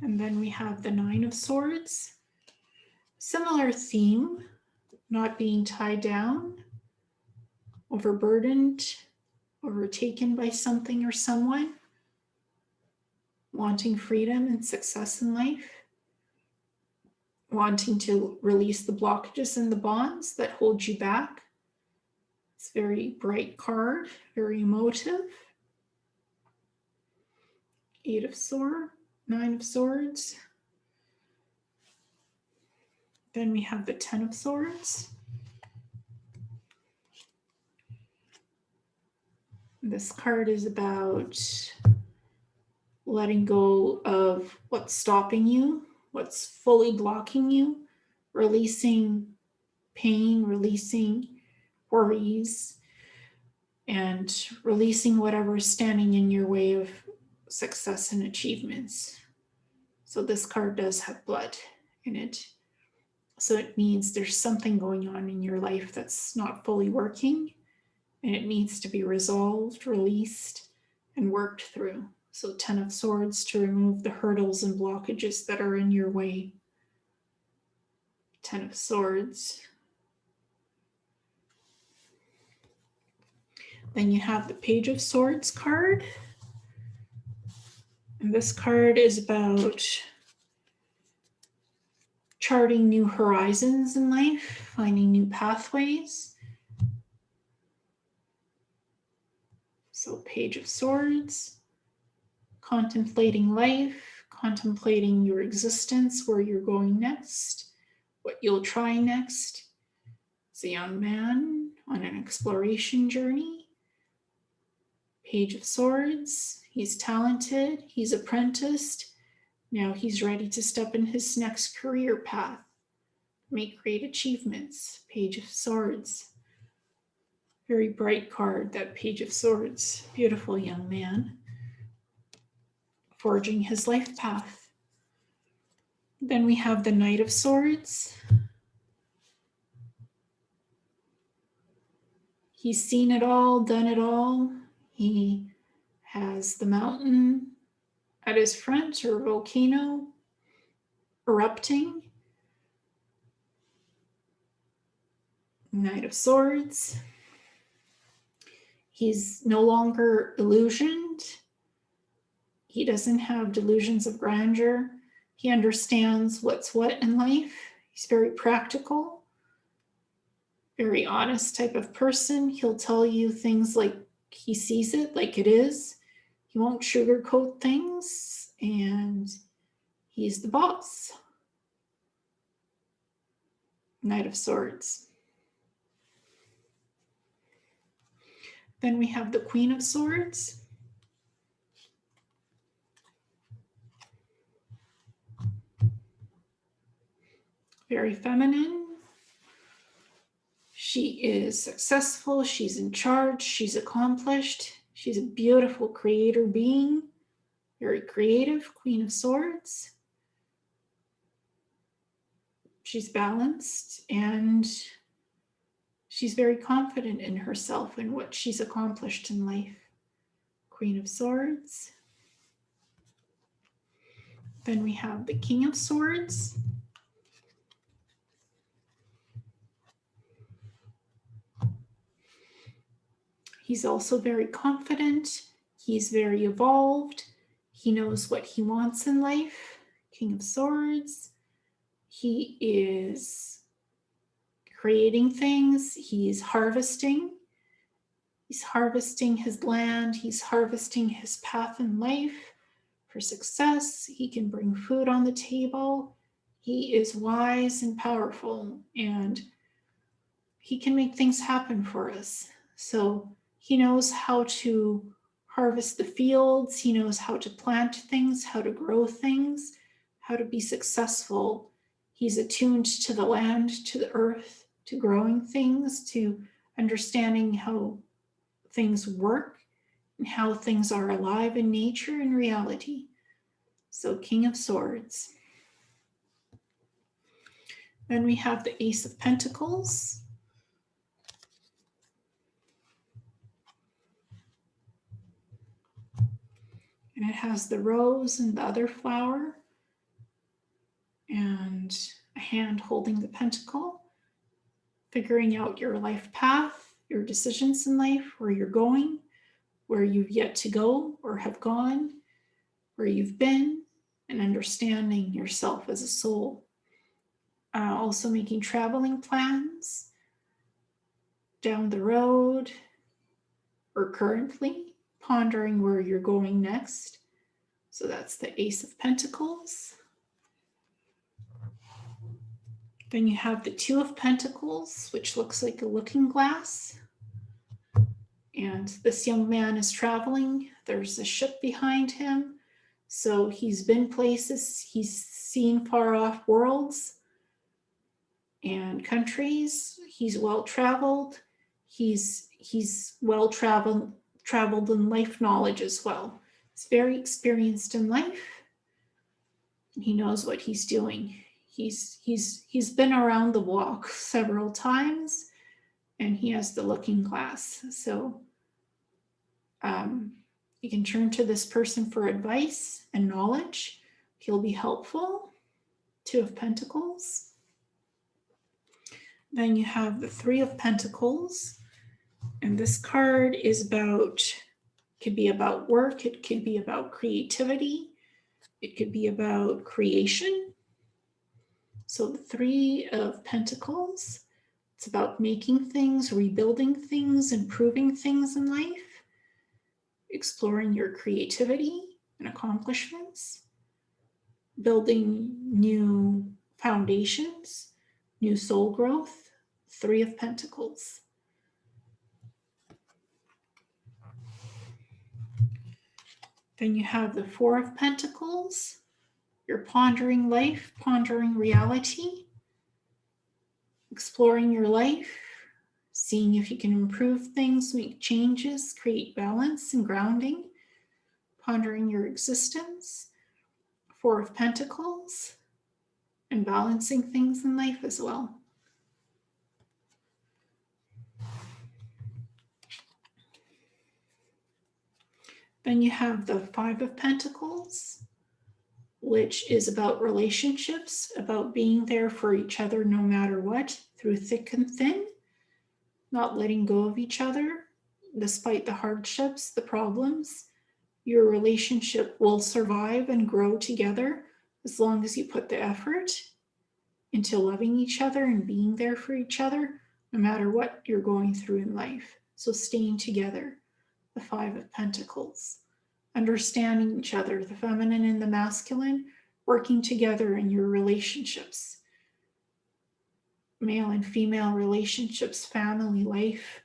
And then we have the Nine of Swords. Similar theme, not being tied down, overburdened, overtaken by something or someone, wanting freedom and success in life, wanting to release the blockages and the bonds that hold you back. It's a very bright card, very emotive. 8 of Swords, 9 of Swords. Then we have the 10 of Swords. This card is about letting go of what's stopping you, what's fully blocking you, releasing pain, releasing worries, and releasing whatever is standing in your way of success and achievements. So this card does have blood in it. So it means there's something going on in your life that's not fully working, and it needs to be resolved, released, and worked through. So 10 of Swords to remove the hurdles and blockages that are in your way. 10 of Swords. Then you have the Page of Swords card. And this card is about charting new horizons in life, finding new pathways. So Page of Swords, contemplating life, contemplating your existence, where you're going next, what you'll try next. It's a young man on an exploration journey. Page of Swords, he's talented, he's apprenticed. Now he's ready to step in his next career path, make great achievements. Page of Swords. Very bright card, that Page of Swords. Beautiful young man, forging his life path. Then we have the Knight of Swords. He's seen it all, done it all. He has the mountain at his front, or volcano erupting. Knight of Swords. He's no longer illusioned. He doesn't have delusions of grandeur. He understands what's what in life. He's very practical, very honest type of person. He'll tell you things like he sees it, like it is. He won't sugarcoat things, and he's the boss. Knight of Swords. Then we have the Queen of Swords. Very feminine. She is successful, she's in charge, she's accomplished. She's a beautiful creator being, very creative, Queen of Swords. She's balanced, and she's very confident in herself and what she's accomplished in life. Queen of Swords. Then we have the King of Swords. He's also very confident. He's very evolved. He knows what he wants in life. King of Swords. He is creating things. He's harvesting. He's harvesting his land. He's harvesting his path in life for success. He can bring food on the table. He is wise and powerful, and he can make things happen for us. So he knows how to harvest the fields. He knows how to plant things, how to grow things, how to be successful. He's attuned to the land, to the earth, to growing things, to understanding how things work and how things are alive in nature and reality. So King of Swords. Then we have the Ace of Pentacles. And it has the rose and the other flower, and a hand holding the pentacle, figuring out your life path, your decisions in life, where you're going, where you've yet to go or have gone, where you've been, and understanding yourself as a soul. Also making traveling plans down the road or currently, pondering where you're going next. So that's the Ace of Pentacles. Then you have the Two of Pentacles, which looks like a looking glass. And this young man is traveling. There's a ship behind him. So he's been places, he's seen far off worlds and countries. He's well traveled. He's well traveled in life knowledge as well. He's very experienced in life. He knows what he's doing. He's been around the block several times, and he has the looking glass. So you can turn to this person for advice and knowledge. He'll be helpful. Two of Pentacles. Then you have the Three of Pentacles. And this card is could be about work. It could be about creativity. It could be about creation. So the Three of Pentacles, it's about making things, rebuilding things, improving things in life, exploring your creativity and accomplishments, building new foundations, new soul growth. Three of Pentacles. Then you have the Four of Pentacles. You're pondering life, pondering reality, exploring your life, seeing if you can improve things, make changes, create balance and grounding, pondering your existence. Four of Pentacles, and balancing things in life as well. Then you have the Five of Pentacles, which is about relationships, about being there for each other no matter what, through thick and thin, not letting go of each other, despite the hardships, the problems. Your relationship will survive and grow together as long as you put the effort into loving each other and being there for each other, no matter what you're going through in life. So staying together. The Five of Pentacles, understanding each other, the feminine and the masculine, working together in your relationships, male and female relationships, family life,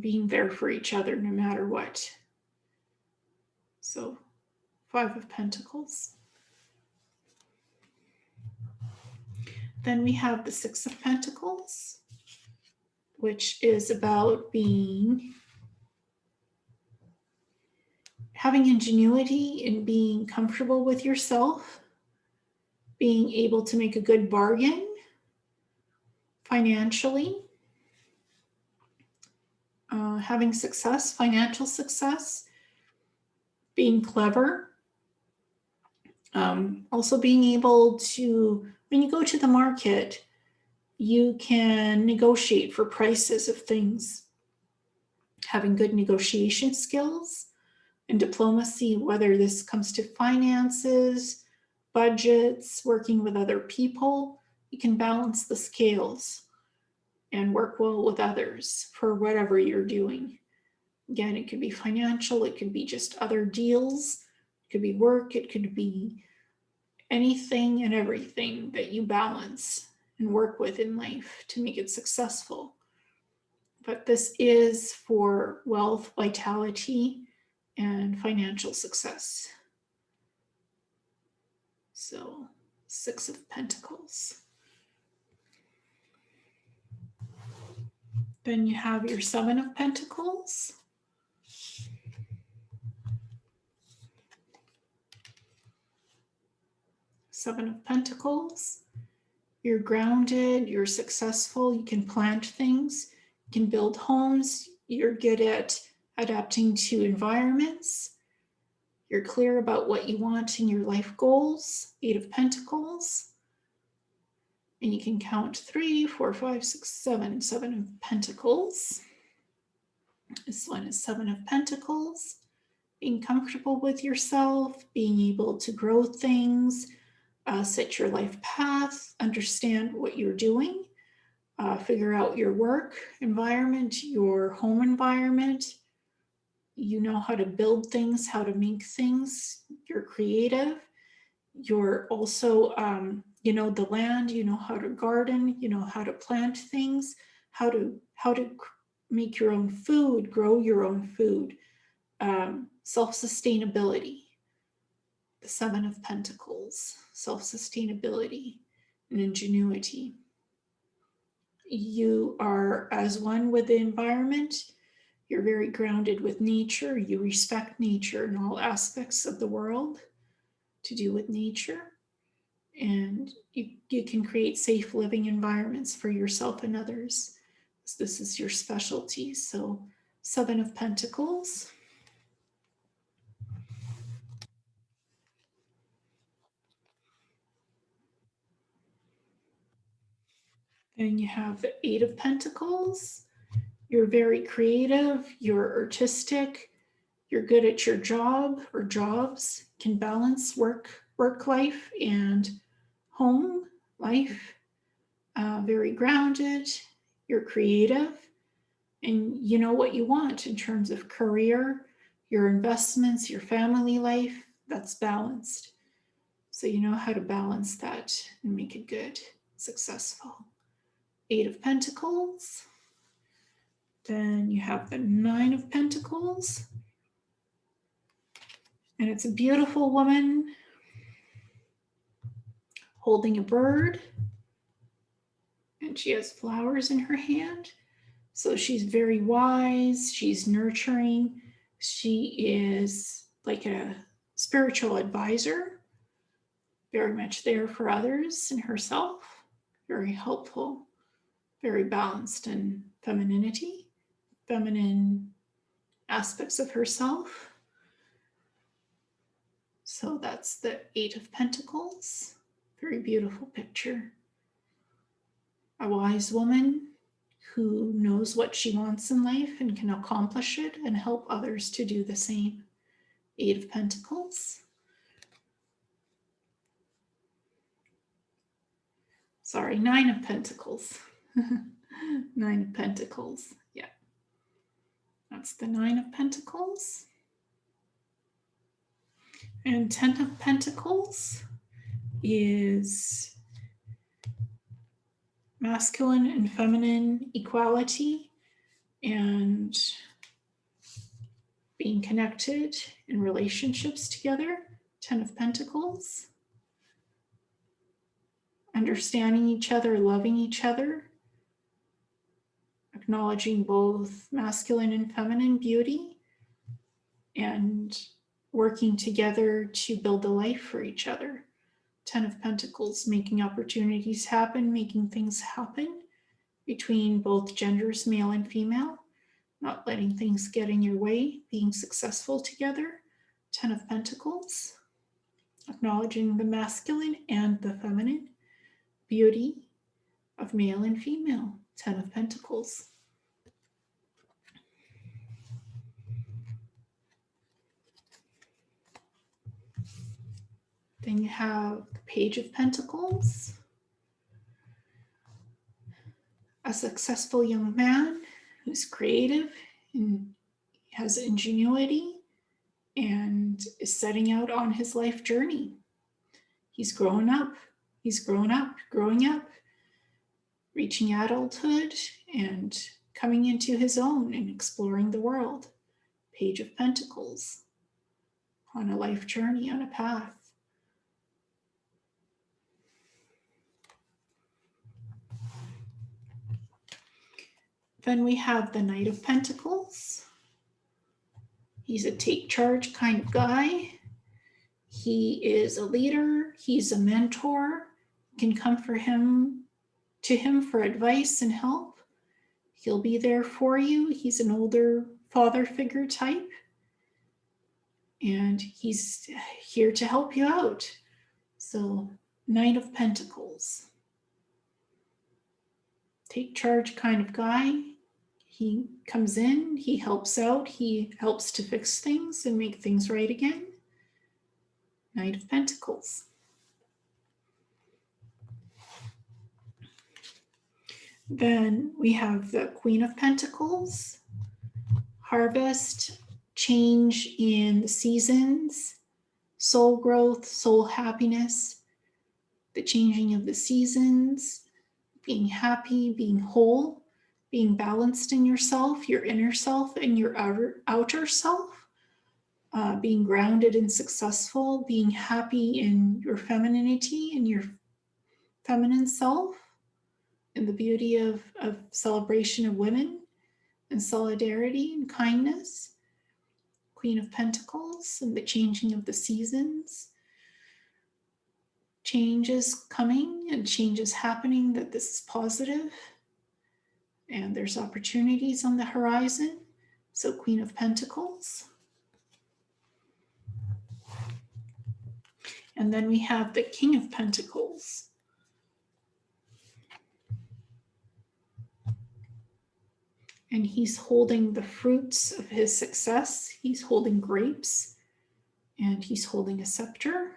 being there for each other no matter what. So, Five of Pentacles. Then we have the Six of Pentacles, which is about having ingenuity and being comfortable with yourself, being able to make a good bargain financially, having success, financial success, being clever, also being able to, when you go to the market, you can negotiate for prices of things, having good negotiation skills and diplomacy, whether this comes to finances, budgets, working with other people. You can balance the scales and work well with others for whatever you're doing. Again, it could be financial, it could be just other deals, it could be work, it could be anything and everything that you balance and work with in life to make it successful. But this is for wealth, vitality, and financial success. So, Six of Pentacles. Then you have your Seven of Pentacles. Seven of Pentacles. You're grounded, you're successful, you can plant things, you can build homes, you're good at adapting to environments, you're clear about what you want in your life goals. Eight of Pentacles. And you can count 3, 4, 5, 6, 7, 7 of Pentacles. This one is Seven of Pentacles. Being comfortable with yourself, being able to grow things, set your life path, understand what you're doing, figure out your work environment, your home environment. You know how to build things, how to make things. You're creative. You're also, you know, the land, you know how to garden, you know how to plant things, how to make your own food, grow your own food, self-sustainability. The Seven of Pentacles, self-sustainability and ingenuity. You are as one with the environment. You're very grounded with nature. You respect nature in all aspects of the world to do with nature. And you can create safe living environments for yourself and others. This is your specialty. So, Seven of Pentacles. Then you have the Eight of Pentacles. You're very creative, you're artistic, you're good at your job or jobs, can balance work life and home life, very grounded, you're creative, and you know what you want in terms of career, your investments, your family life, that's balanced. So you know how to balance that and make it good, successful. Eight of Pentacles. Then you have the Nine of Pentacles. And it's a beautiful woman holding a bird. And she has flowers in her hand. So she's very wise. She's nurturing. She is like a spiritual advisor, very much there for others and herself. Very helpful, very balanced in femininity, feminine aspects of herself. So that's the Eight of Pentacles. Very beautiful picture. A wise woman who knows what she wants in life and can accomplish it and help others to do the same. Eight of Pentacles. Sorry, Nine of Pentacles. Nine of Pentacles. Yeah. That's the Nine of Pentacles. And Ten of Pentacles is masculine and feminine equality and being connected in relationships together. Ten of Pentacles. Understanding each other, loving each other, acknowledging both masculine and feminine beauty, and working together to build a life for each other. Ten of Pentacles, making opportunities happen, making things happen between both genders, male and female, not letting things get in your way, being successful together. Ten of Pentacles, acknowledging the masculine and the feminine beauty of male and female. Ten of Pentacles. Then you have the Page of Pentacles. A successful young man who's creative and has ingenuity and is setting out on his life journey. He's growing up, growing up, reaching adulthood and coming into his own and exploring the world. Page of Pentacles, on a life journey, on a path. Then we have the Knight of Pentacles. He's a take charge kind of guy. He is a leader. He's a mentor. You can come to him for advice and help. He'll be there for you. He's an older father figure type. And he's here to help you out. So, Knight of Pentacles. Take charge kind of guy. He comes in, he helps out, he helps to fix things and make things right again. Knight of Pentacles. Then we have the Queen of Pentacles, harvest, change in the seasons, soul growth, soul happiness, the changing of the seasons, being happy, being whole, being balanced in yourself, your inner self, and your outer self, being grounded and successful, being happy in your femininity and your feminine self, and the beauty of celebration of women and solidarity and kindness. Queen of Pentacles and the changing of the seasons. Change is coming and change is happening, that this is positive. And there's opportunities on the horizon. So Queen of Pentacles. And then we have the King of Pentacles. And he's holding the fruits of his success. He's holding grapes and he's holding a scepter.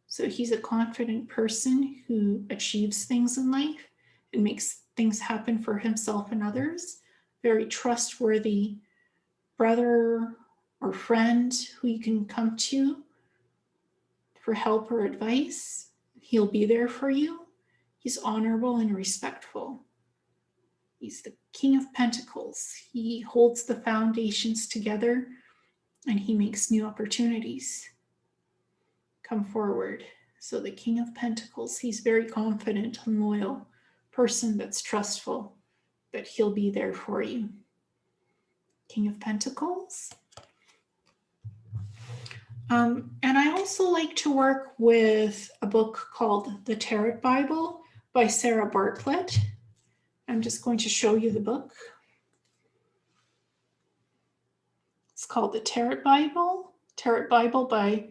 So he's a confident person who achieves things in life and makes things happen for himself and others. Very trustworthy brother or friend who you can come to for help or advice. He'll be there for you. He's honorable and respectful. He's the King of Pentacles. He holds the foundations together and he makes new opportunities come forward. So the King of Pentacles, he's very confident and loyal person that's trustful, that he'll be there for you. King of Pentacles. And I also like to work with a book called The Territ Bible by Sarah Bartlett. I'm just going to show you the book. It's called The Territ Bible by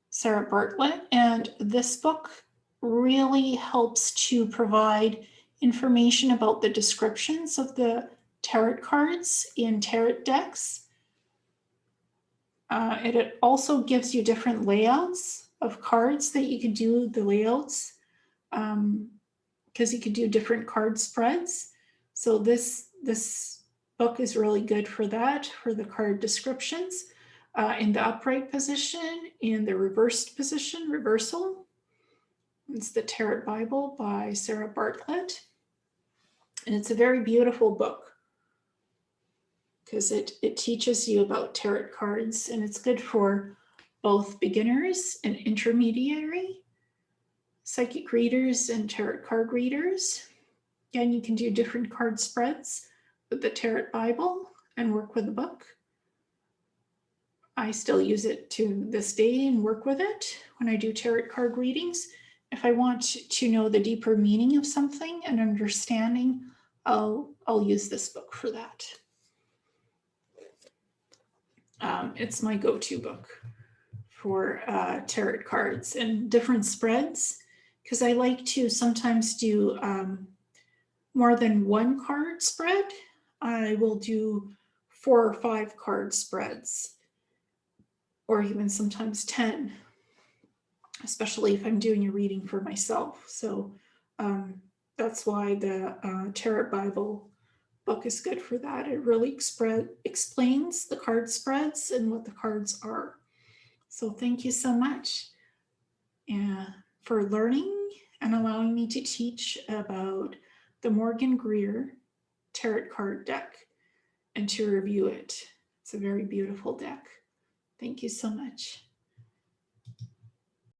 Sarah Bartlett. And this book really helps to provide information about the descriptions of the tarot cards in tarot decks. It also gives you different layouts of cards that you can do the layouts, because you could do different card spreads. So this book is really good for that, for the card descriptions, in the upright position, in the reversed position, reversal. It's the Territ Bible by Sarah Bartlett. And it's a very beautiful book because it teaches you about tarot cards, and it's good for both beginners and intermediary psychic readers and tarot card readers. Again, you can do different card spreads with the Territ Bible and work with the book. I still use it to this day and work with it when I do tarot card readings. If I want to know the deeper meaning of something and understanding, I'll use this book for that. It's my go-to book for tarot cards and different spreads, because I like to sometimes do more than one card spread. I will do 4 or 5 card spreads, or even sometimes 10, especially if I'm doing a reading for myself. So that's why the Territ Bible book is good for that. It really explains the card spreads and what the cards are. So thank you so much for learning and allowing me to teach about the Morgan-Greer Tarot Card Deck and to review it. It's a very beautiful deck. Thank you so much.